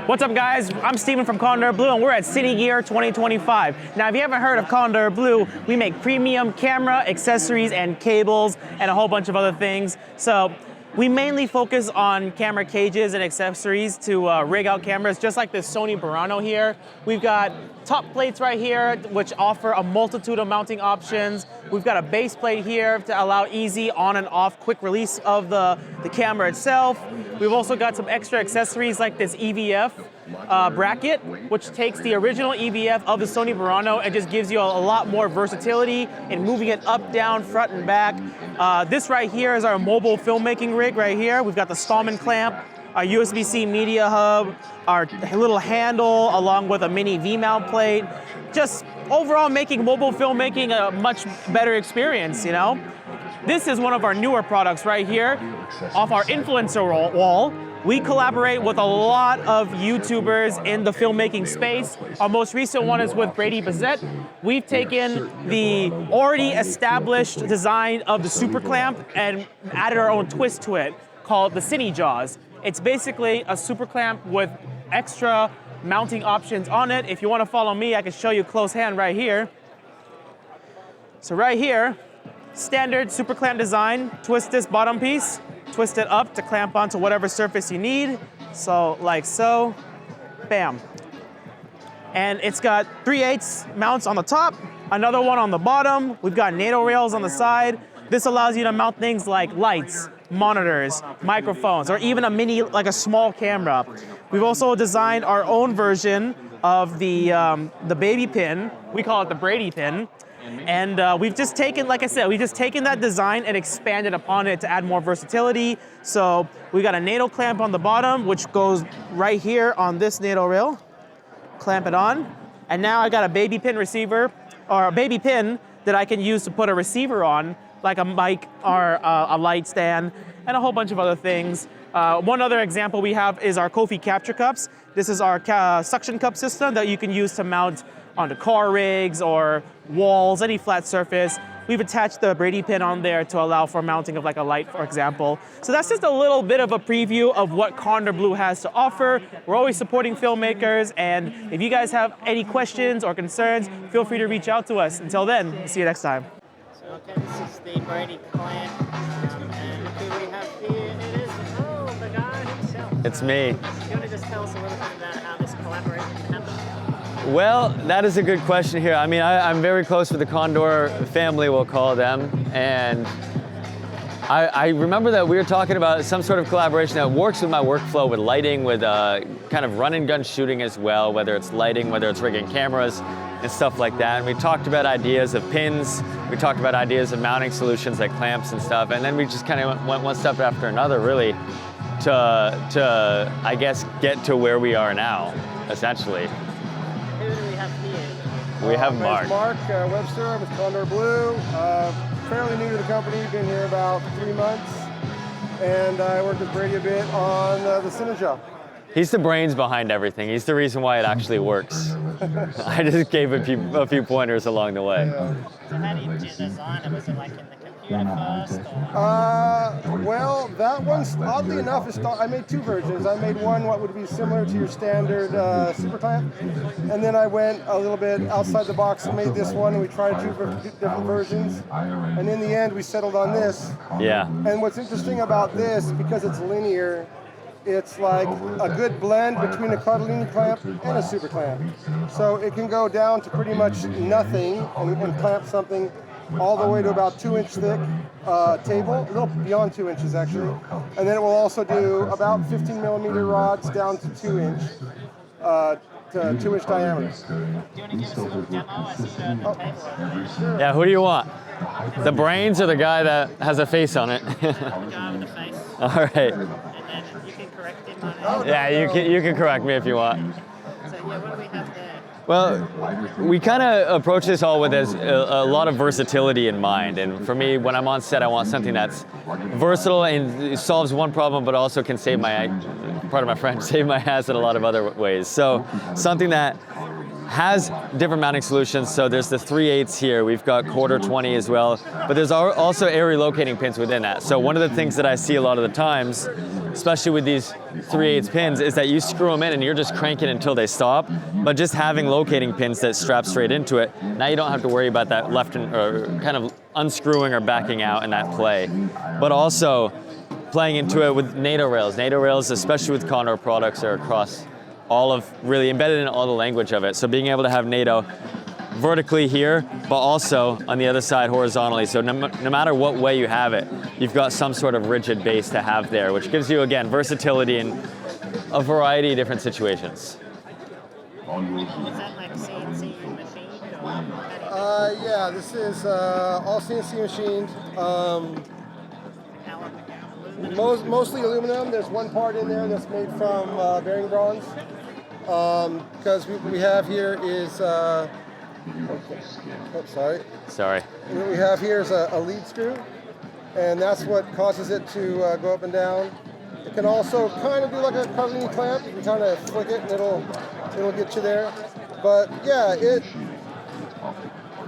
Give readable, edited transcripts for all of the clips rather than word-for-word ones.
What's up, guys? I'm Steven from Kondor Blue, and we're at Cine Gear 2025. Now, if you haven't heard of Kondor Blue, we make premium camera, accessories, and cables, and a whole bunch of other things. So we mainly focus on camera cages and accessories to rig out cameras, just like this Sony Burano here. We've got top plates right here, which offer a multitude of mounting options. We've got a base plate here to allow easy on and off quick release of the camera itself. We've also got some extra accessories like this EVF bracket, which takes the original EVF of the Sony Burano and just gives you a lot more versatility in moving it up, down, front, and back. This right here is our mobile filmmaking rig right here. We've got the Stallman clamp, our USB-C media hub, our little handle, along with a mini V-mount plate. Just overall making mobile filmmaking a much better experience, you know? This is one of our newer products right here. Off our influencer wall, we collaborate with a lot of YouTubers in the filmmaking space. Our most recent one is with Brady Bassette. We've taken the already established design of the super clamp and added our own twist to it, called the Cine Jaws. It's basically a super clamp with extra mounting options on it. If you want to follow me, I can show you close hand right here. So right here, standard super clamp design, twist this bottom piece, twist it up to clamp onto whatever surface you need. So like so, bam. And it's got 3/8 mounts on the top, another one on the bottom. We've got NATO rails on the side. This allows you to mount things like lights, monitors, microphones, or even a mini, like a small camera. We've also designed our own version of the baby pin. We call it the Brady Pin. And we've just taken, like I said, we've just taken that design and expanded upon it to add more versatility. So we got a NATO clamp on the bottom, which goes right here on this NATO rail. Clamp it on. And now I got a baby pin receiver, or a baby pin that I can use to put a receiver on, like a mic or a light stand, and a whole bunch of other things. One other example we have is our Kofi capture cups. This is our suction cup system that you can use to mount onto car rigs or walls, any flat surface. We've attached the Brady pin on there to allow for mounting of like a light, for example. So that's just a little bit of a preview of what Kondor Blue has to offer. We're always supporting filmmakers, and if you guys have any questions or concerns, feel free to reach out to us. Until then, see you next time. Okay, this is the Brady clamp, and who we have here, it is, the guy himself. It's me. You want to just tell us a little bit about how this collaboration happened? Well, that is a good question here. I mean, I'm very close with the Condor family, we'll call them, and I remember that we were talking about some sort of collaboration that works with my workflow, with lighting, with kind of run and gun shooting as well, whether it's lighting, whether it's rigging cameras, and stuff like that. And we talked about ideas of pins, we talked about ideas of mounting solutions like clamps and stuff, and then we just kind of went one step after another, really, to I guess, get to where we are now, essentially. Who do we have here? We have Mark. Mark Webster. I'm with Condor Blue. Fairly new to the company, been here about 3 months. And I worked with Brady a bit on the Cine Jaws. He's the brains behind everything. He's the reason why it actually works. I just gave a few pointers along the way. So how did you design it? Was it like in the computer first? Or? Well, that one's, oddly enough, I made two versions. I made one what would be similar to your standard super clamp. And then I went a little bit outside the box and made this one, and we tried two different versions. And in the end, we settled on this. Yeah. And what's interesting about this, because it's linear, it's like a good blend between a Cardellini clamp and a super clamp. So it can go down to pretty much nothing and clamp something all the way to about 2-inch thick table, a little beyond 2 inches actually. And then it will also do about 15 millimeter rods down to 2-inch. To 2-inch diameter. Do you want to give us a little demo? I see you on the table. Sure. Yeah, who do you want? The brains or the guy that has a face on it? The guy with the face. All right. And then you can correct him on it. Yeah, you can correct me if you want. So yeah, what do we have there? Well, we kind of approach this all with a lot of versatility in mind. And for me, when I'm on set, I want something that's versatile and solves one problem, but also can save my, pardon my French, save my ass in a lot of other ways. So something that has different mounting solutions. So there's the 3/8 here. We've got 1/4 as well, but there's also area locating pins within that. So one of the things that I see a lot of the times especially with these 3/8 pins, is that you screw them in and you're just cranking until they stop. But just having locating pins that strap straight into it, now you don't have to worry about that left or kind of unscrewing or backing out in that play. But also playing into it with NATO rails. NATO rails, especially with Condor products, are across all of, really embedded in all the language of it. So being able to have NATO vertically here, but also on the other side horizontally. So no matter what way you have it, you've got some sort of rigid base to have there, which gives you, again, versatility in a variety of different situations. Is that like CNC machined? Yeah, this is all CNC machined. Mostly aluminum. There's one part in there that's made from bearing bronze. Because what we have here is, Sorry. What we have here is a lead screw, and that's what causes it to go up and down. It can also kind of do like a Cardellini clamp. You can kind of flick it and it'll get you there. But yeah,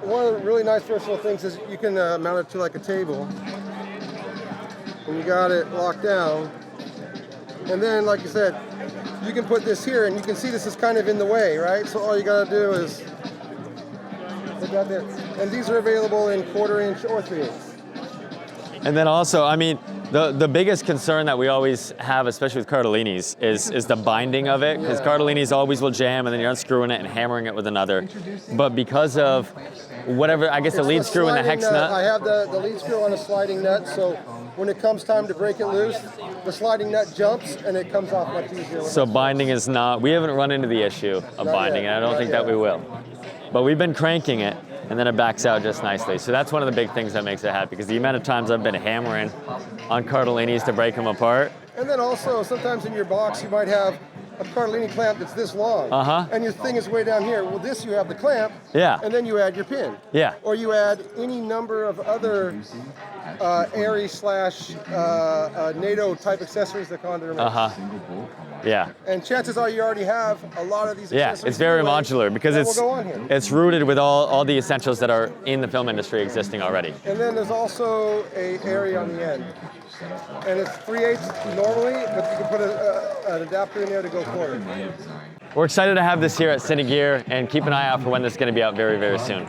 one of the really nice versatile things is you can mount it to like a table. And you got it locked down. And then, like you said, you can put this here, and you can see this is kind of in the way, right? So all you gotta do is put that there. And these are available in 1/4 inch or 3/8. And then also, I mean, the biggest concern that we always have, especially with Cardellini's, is the binding of it, because Cardellini's always will jam, and then you're unscrewing it and hammering it with another. But because of whatever, I guess the lead screw and the hex nut. I have the lead screw on a sliding nut, so when it comes time to break it loose, the sliding nut jumps and it comes off much easier. So binding is not, we haven't run into the issue of binding, and I don't think that we will. But we've been cranking it, and then it backs out just nicely. So that's one of the big things that makes it happy, because the amount of times I've been hammering on Cardellini's to break them apart. And then also, sometimes in your box, you might have a Cardellini clamp that's this long, and your thing is way down here. Well, this you have the clamp, and then you add your pin. Yeah. Or you add any number of other Airy / NATO type accessories that Condor makes. Yeah. And chances are you already have a lot of these accessories. Yeah, it's very modular because it's rooted with all the essentials that are in the film industry existing already. And then there's also a area on the end. And it's 3/8 normally, but you can put an adapter in there to go 1/4. We're excited to have this here at Cine Gear, and keep an eye out for when this is going to be out very, very soon.